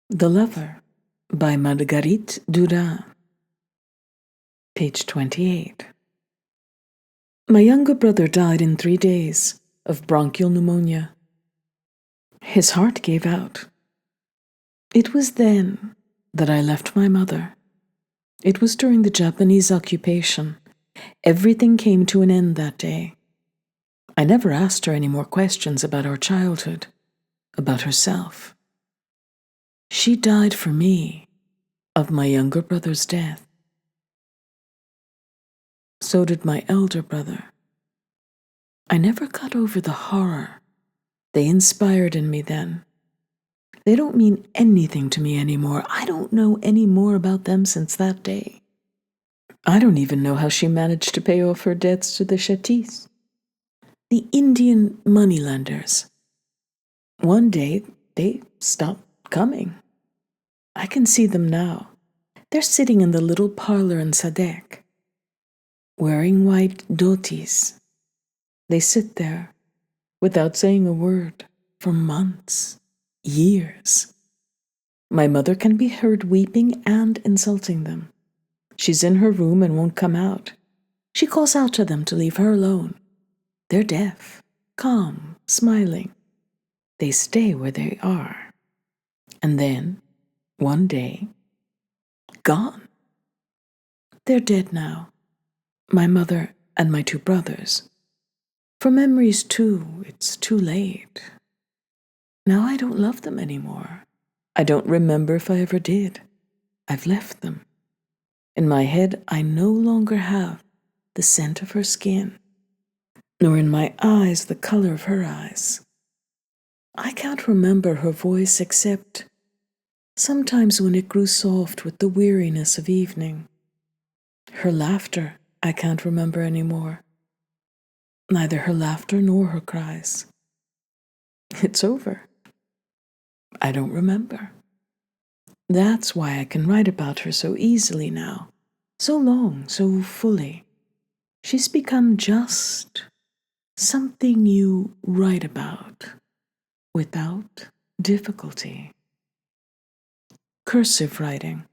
The Lover by Marguerite Duras. Page 28. My younger brother died in 3 days of bronchial pneumonia. His heart gave out. It was then that I left my mother. It was during the Japanese occupation. Everything came to an end that day. I never asked her any more questions about our childhood, about herself. She died for me of my younger brother's death. So did my elder brother. I never got over the horror they inspired in me then. They don't mean anything to me anymore. I don't know any more about them since that day. I don't even know how she managed to pay off her debts to the Chattis, the Indian moneylenders. One day, they stopped coming. I can see them now. They're sitting in the little parlor in Sadek, wearing white dhotis. They sit there without saying a word for months, years. My mother can be heard weeping and insulting them. She's in her room and won't come out. She calls out to them to leave her alone. They're deaf, calm, smiling. They stay where they are. And then, one day, gone. They're dead now, my mother and my 2 brothers. For memories, too, it's too late. Now I don't love them anymore. I don't remember if I ever did. I've left them. In my head, I no longer have the scent of her skin, nor in my eyes the color of her eyes. I can't remember her voice except sometimes when it grew soft with the weariness of evening. Her laughter I can't remember anymore. Neither her laughter nor her cries. It's over. I don't remember. That's why I can write about her so easily now, so long, so fully. She's become just something you write about without difficulty. Cursive writing.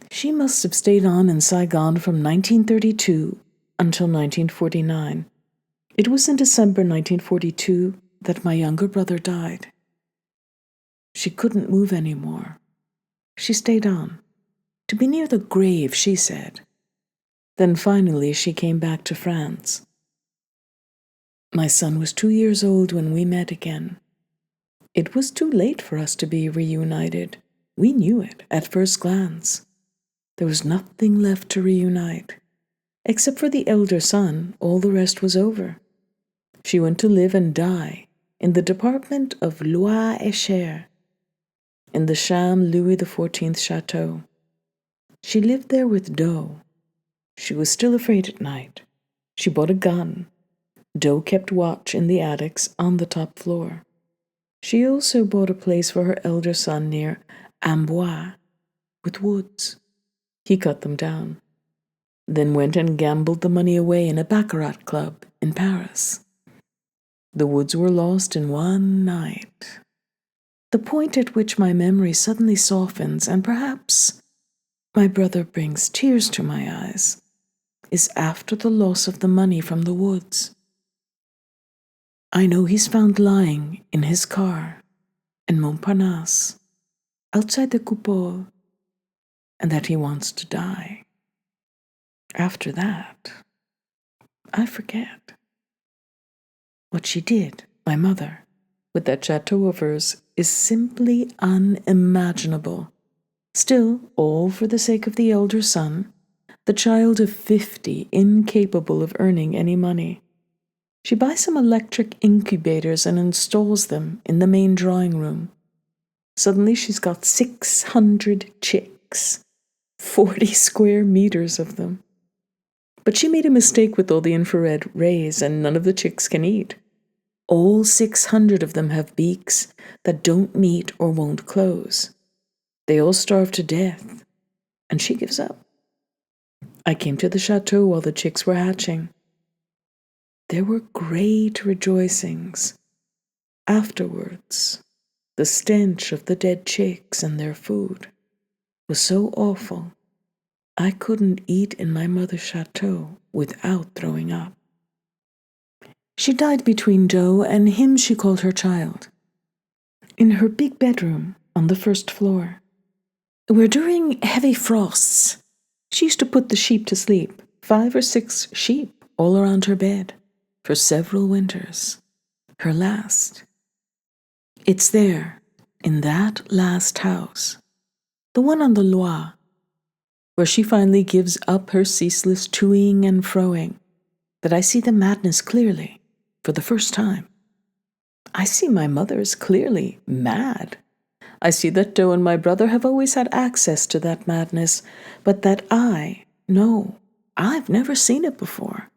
She must have stayed on in Saigon from 1932 until 1949. It was in December 1942 that my younger brother died. She couldn't move anymore. She stayed on, to be near the grave, she said. Then finally she came back to France. My son was 2 years old when we met again. It was too late for us to be reunited. We knew it at first glance. There was nothing left to reunite. Except for the elder son, all the rest was over. She went to live and die in the department of Loire-et-Cher, in the sham Louis XIV chateau. She lived there with Doe. She was still afraid at night. She bought a gun. Doe kept watch in the attics on the top floor. She also bought a place for her elder son near Amboise, with woods. He cut them down, then went and gambled the money away in a baccarat club in Paris. The woods were lost in one night. The point at which my memory suddenly softens, and perhaps my brother brings tears to my eyes, is after the loss of the money from the woods. I know he's found lying in his car in Montparnasse, outside the Coupole, and that he wants to die. After that, I forget. What she did, my mother, with that chateau of hers, is simply unimaginable. Still, all for the sake of the elder son, the child of 50, incapable of earning any money. She buys some electric incubators and installs them in the main drawing room. Suddenly she's got 600 chicks, 40 square meters of them. But she made a mistake with all the infrared rays, and none of the chicks can eat. All 600 of them have beaks that don't meet or won't close. They all starve to death, and she gives up. I came to the chateau while the chicks were hatching. There were great rejoicings. Afterwards, The stench of the dead chicks and their food was so awful, I couldn't eat in my mother's chateau without throwing up. She died between Joe and him she called her child, in her big bedroom on the first floor, where during heavy frosts she used to put the sheep to sleep, 5 or 6 sheep all around her bed, for several winters. Her last. It's there, in that last house, the one on the Loire, where she finally gives up her ceaseless toing and froing, that I see the madness clearly, for the first time. I see my mother is clearly mad. I see that Joe and my brother have always had access to that madness, but that I've never seen it before.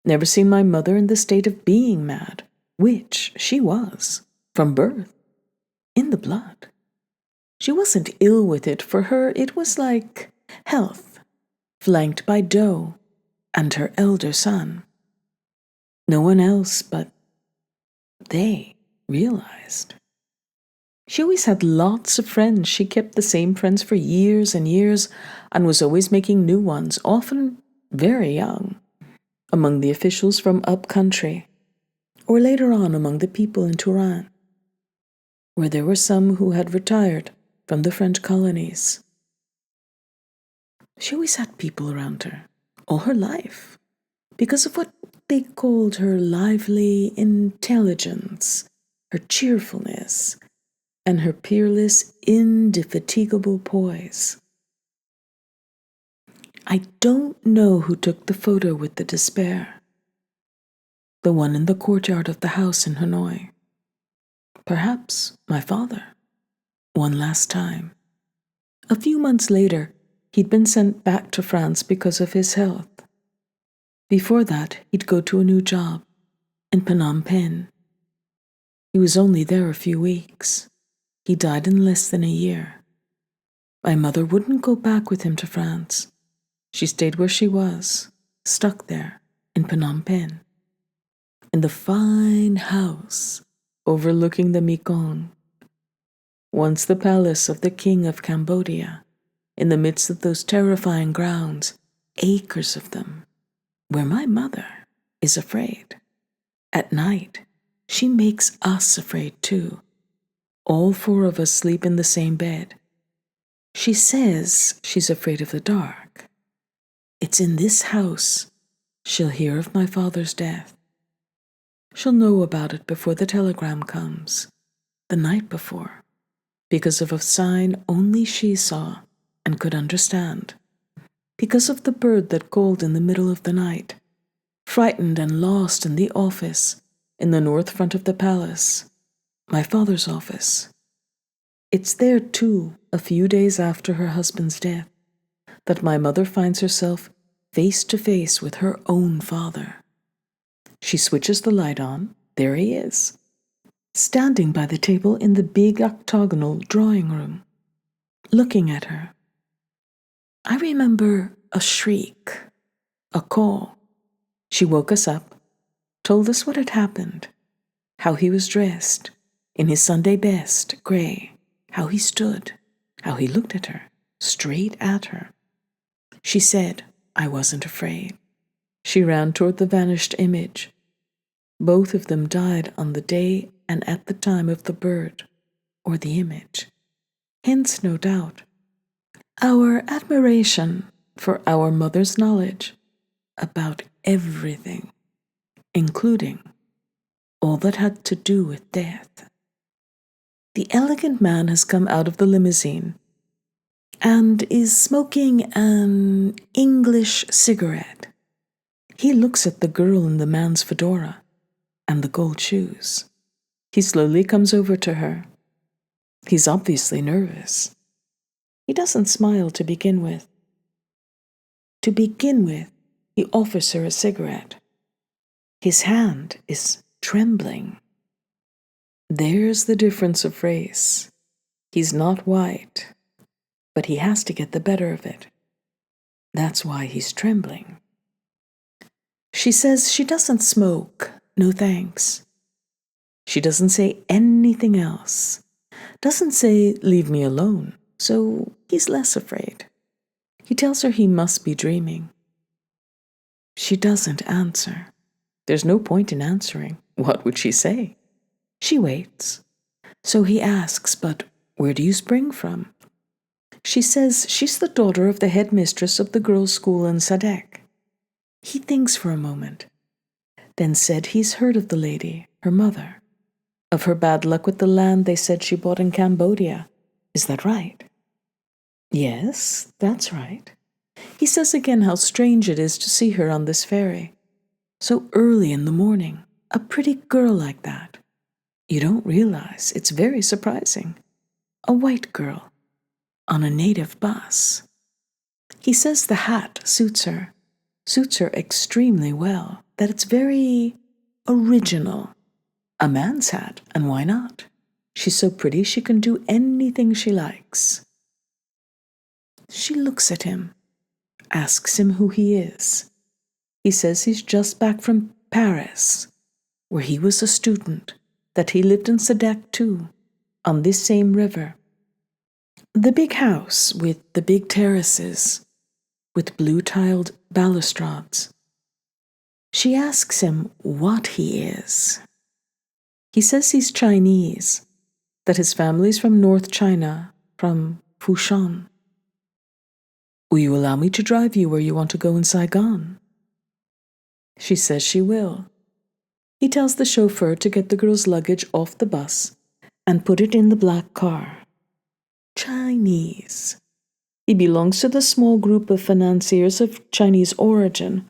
Never seen my mother in the state of being mad, which she was, from birth, in the blood. She wasn't ill with it. For her, it was like health, flanked by Joe and her elder son. No one else but they realized. She always had lots of friends. She kept the same friends for years and years and was always making new ones, often very young, among the officials from up country, or later on among the people in Turan, where there were some who had retired from the French colonies. She always had people around her, all her life, because of what they called her lively intelligence, her cheerfulness, and her peerless, indefatigable poise. I don't know who took the photo with the despair, the one in the courtyard of the house in Hanoi. Perhaps my father, one last time. A few months later, he'd been sent back to France because of his health. Before that, he'd go to a new job in Phnom Penh. He was only there a few weeks. He died in less than a year. My mother wouldn't go back with him to France. She stayed where she was, stuck there in Phnom Penh, in the fine house overlooking the Mekong, once the palace of the king of Cambodia, in the midst of those terrifying grounds, acres of them, where my mother is afraid. At night, she makes us afraid too. All 4 of us sleep in the same bed. She says she's afraid of the dark. It's in this house she'll hear of my father's death. She'll know about it before the telegram comes, the night before, because of a sign only she saw and could understand, because of the bird that called in the middle of the night, frightened and lost in the office in the north front of the palace, my father's office. It's there, too, a few days after her husband's death, that my mother finds herself face to face with her own father. She switches the light on. There he is, standing by the table in the big octagonal drawing room, looking at her. I remember a shriek, a call. She woke us up, told us what had happened, how he was dressed, in his Sunday best, gray, how he stood, how he looked at her, straight at her. She said, I wasn't afraid. She ran toward the vanished image. Both of them died on the day and at the time of the bird, or the image. Hence, no doubt, our admiration for our mother's knowledge about everything, including all that had to do with death. The elegant man has come out of the limousine and is smoking an English cigarette. He looks at the girl in the man's fedora and the gold shoes. He slowly comes over to her. He's obviously nervous. He doesn't smile to begin with. To begin with, he offers her a cigarette. His hand is trembling. There's the difference of race. He's not white, but he has to get the better of it. That's why he's trembling. She says she doesn't smoke, no thanks. She doesn't say anything else. Doesn't say, "Leave me alone," so he's less afraid. He tells her he must be dreaming. She doesn't answer. There's no point in answering. What would she say? She waits. So he asks, "But where do you spring from?" She says she's the daughter of the headmistress of the girls' school in Sadek. He thinks for a moment, then said he's heard of the lady, her mother, of her bad luck with the land they said she bought in Cambodia. Is that right? Yes, that's right. He says again how strange it is to see her on this ferry. So early in the morning, a pretty girl like that. You don't realize it's very surprising. A white girl on a native bus. He says the hat suits her extremely well, that it's very original. A man's hat, and why not? She's so pretty she can do anything she likes. She looks at him, asks him who he is. He says he's just back from Paris, where he was a student, that he lived in Sadek too, on this same river. The big house with the big terraces, with blue-tiled balustrades. She asks him what he is. He says he's Chinese, that his family's from North China, from Fushan. Will you allow me to drive you where you want to go in Saigon? She says she will. He tells the chauffeur to get the girl's luggage off the bus and put it in the black car. Chinese. He belongs to the small group of financiers of Chinese origin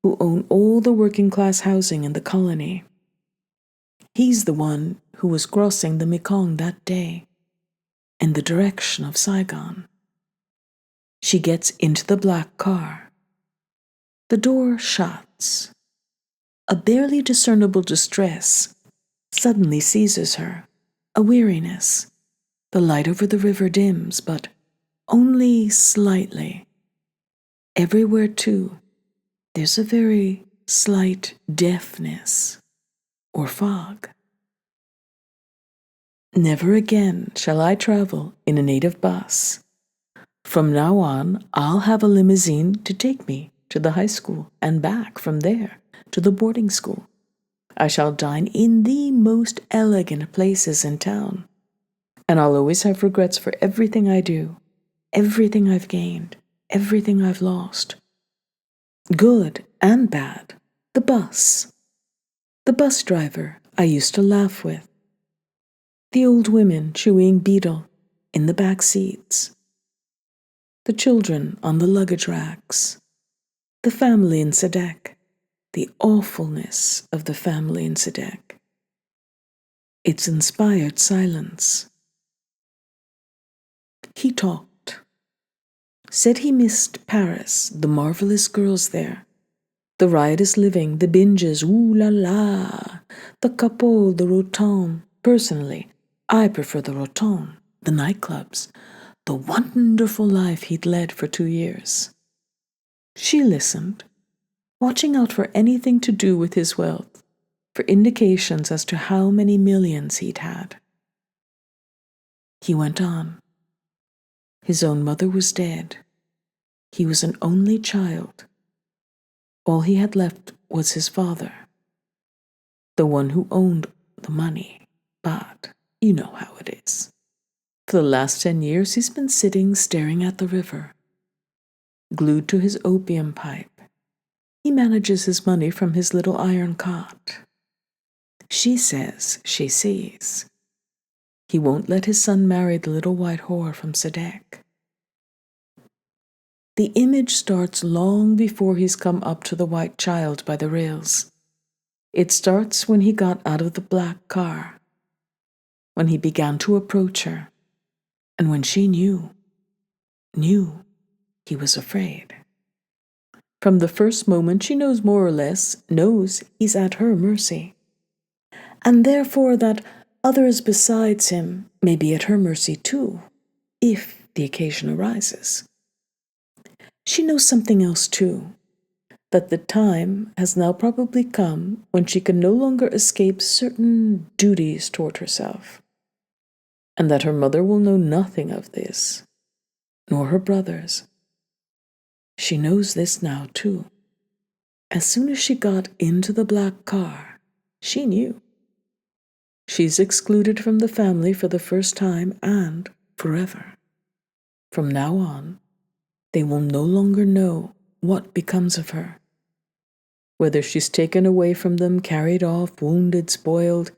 who own all the working-class housing in the colony. He's the one who was crossing the Mekong that day, in the direction of Saigon. She gets into the black car. The door shuts. A barely discernible distress suddenly seizes her, a weariness. The light over the river dims, but only slightly. Everywhere, too, there's a very slight deafness or fog. Never again shall I travel in a native bus. From now on, I'll have a limousine to take me to the high school and back from there to the boarding school. I shall dine in the most elegant places in town, and I'll always have regrets for everything I do, everything I've gained, everything I've lost. Good and bad. The bus driver I used to laugh with, the old women chewing betel in the back seats, the children on the luggage racks, the family in Sadek, the awfulness of the family in Sadek. It's inspired silence. He talked, said he missed Paris, the marvelous girls there, the riotous living, the binges, ooh la la, the couple, the roton. Personally, I prefer the roton, the nightclubs, the wonderful life he'd led for 2 years. She listened, watching out for anything to do with his wealth, for indications as to how many millions he'd had. He went on. His own mother was dead. He was an only child. All he had left was his father, the one who owned the money. But you know how it is. For the last 10 years he's been sitting staring at the river, glued to his opium pipe. He manages his money from his little iron cot. She says she sees. He won't let his son marry the little white whore from Sadek. The image starts long before he's come up to the white child by the rails. It starts when he got out of the black car, when he began to approach her, and when she knew he was afraid. From the first moment she knows more or less, knows he's at her mercy, and therefore that others besides him may be at her mercy too, if the occasion arises. She knows something else too, that the time has now probably come when she can no longer escape certain duties toward herself. and that her mother will know nothing of this, nor her brothers. She knows this now, too. As soon as she got into the black car, she knew. She's excluded from the family for the first time and forever. From now on, they will no longer know what becomes of her. Whether she's taken away from them, carried off, wounded, spoiled,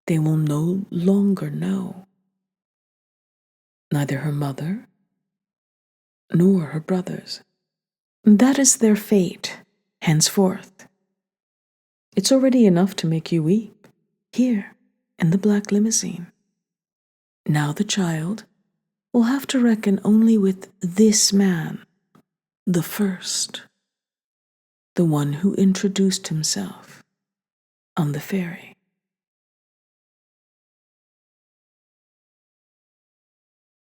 they will no longer know. Neither her mother nor her brothers. That is their fate, henceforth. It's already enough to make you weep, here in the black limousine. Now the child will have to reckon only with this man, the first, the one who introduced himself on the ferry.